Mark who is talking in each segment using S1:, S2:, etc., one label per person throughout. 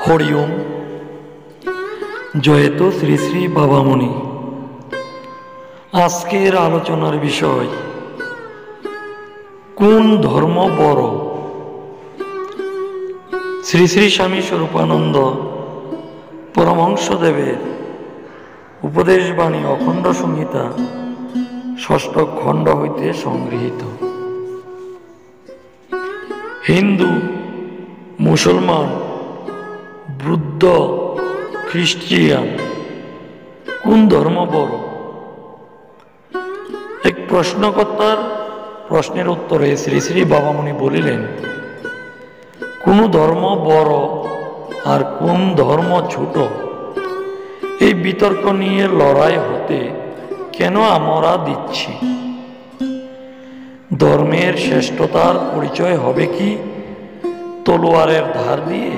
S1: হরি ওম। জয়ত শ্রী শ্রী বাবামণি। আজকের আলোচনার বিষয় কোন ধর্ম বড়। শ্রী শ্রী স্বামী স্বরূপানন্দ পরমহংসদেবের উপদেশবাণী অখণ্ড সংহিতা ষষ্ঠ খণ্ড হইতে সংগৃহীত। হিন্দু, মুসলমান, বৌদ্ধ, খ্রিস্টিয়ান কোন ধর্ম বড়? এক প্রশ্নকর্তার প্রশ্নের উত্তরে শ্রী শ্রী বাবামণি বলিলেন, কোন ধর্ম বড় আর কোন ধর্ম ছোট, এই বিতর্ক নিয়ে লড়াই হতে কেন আমরা দিচ্ছি? ধর্মের শ্রেষ্ঠতার পরিচয় হবে কি তলোয়ারের ধার দিয়ে,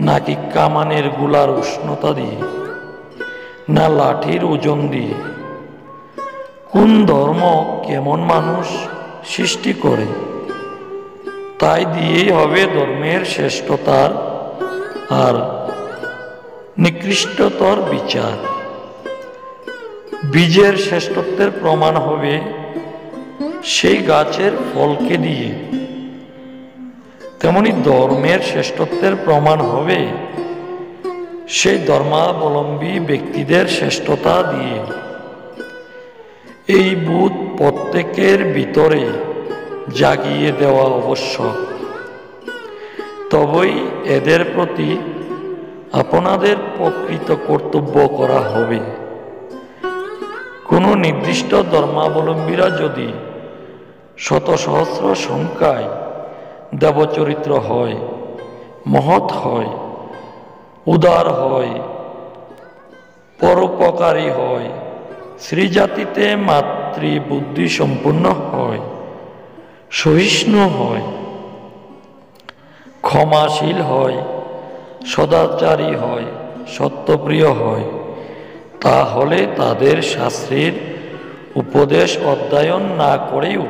S1: নাকি কামানের গোলার উষ্ণতা দিয়ে, না লাঠির ওজন দিয়ে? কোন ধর্ম কেমন মানুষ সৃষ্টি করে, তাই দিয়েই হবে ধর্মের শ্রেষ্ঠতার আর নিকৃষ্টতার বিচার। বীজের শ্রেষ্ঠত্বের প্রমাণ হবে সেই গাছের ফলকে দিয়ে, তেমনি ধর্মের শ্রেষ্ঠত্বের প্রমাণ হবে সেই ধর্মাবলম্বী ব্যক্তিদের শ্রেষ্ঠতা দিয়ে। এই বোধ প্রত্যেকের ভিতরে জাগিয়ে দেওয়া আবশ্যক, তবেই এদের প্রতি আপনাদের প্রকৃত কর্তব্য করা হবে। কোনো নির্দিষ্ট ধর্মাবলম্বীরা যদি শত সহস্র সংখ্যায় দেবচরিত্র হয়, মহৎ হয়, উদার হয়, পরোপকারী হয়, শ্রীজাতিতে মাতৃবুদ্ধি সম্পন্ন হয়, সহিষ্ণু হয়, ক্ষমাশীল হয়, সদাচারী হয়, সত্যপ্রিয় হয়, তাহলে তাদের শাস্ত্রের উপদেশ অধ্যয়ন না করেও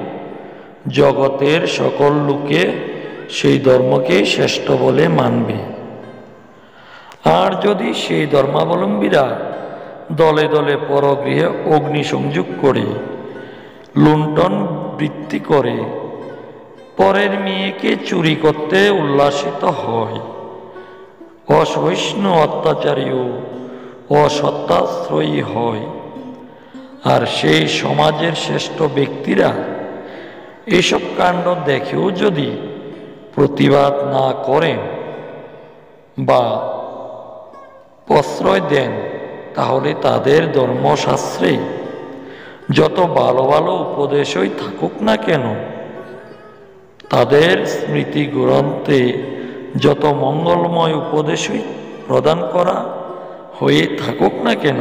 S1: জগতের সকল লোকে সেই ধর্মকে শ্রেষ্ঠ বলে মানবে। আর যদি সেই ধর্মাবলম্বীরা দলে দলে পরগৃহে অগ্নিসংযোগ করে, লুণ্ঠন বৃত্তি করে, পরের মেয়েকে চুরি করতে উল্লাসিত হয়, অসহিষ্ণু অত্যাচারী ও অসত্যাশ্রয়ী হয়, আর সেই সমাজের শ্রেষ্ঠ ব্যক্তিরা এইসব কাণ্ড দেখেও যদি প্রতিবাদ না করেন বা প্রশ্রয় দেন, তাহলে তাদের ধর্মশাস্ত্রে যত ভালো ভালো উপদেশই থাকুক না কেন, তাদের স্মৃতি গ্রন্থে যত মঙ্গলময় উপদেশই প্রদান করা হয়ে থাকুক না কেন,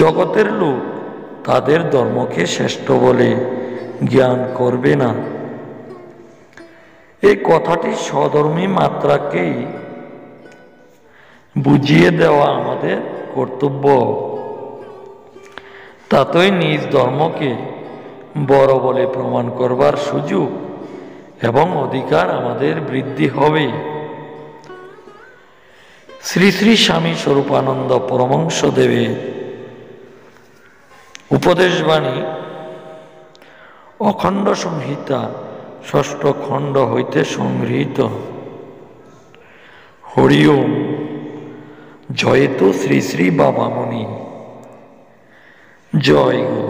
S1: জগতের লোক তাদের ধর্মকে শ্রেষ্ঠ বলে জ্ঞান করবে না। এই কথাটি সধর্মী মাত্রাকেই বুঝিয়ে দেওয়া আমাদের কর্তব্য। তাতেই নিজ ধর্মকে বড় বলে প্রমাণ করবার সুযোগ এবং অধিকার আমাদের বৃদ্ধি হবে। শ্রী শ্রী স্বামী স্বরূপানন্দ পরমহংসদেবের উপদেশবাণী অখণ্ড সংহিতা ষষ্ঠ খণ্ড হইতে সংগৃহীত। হরি ওম। জয়তু শ্রী শ্রী বাবামণি। জয় গুরু।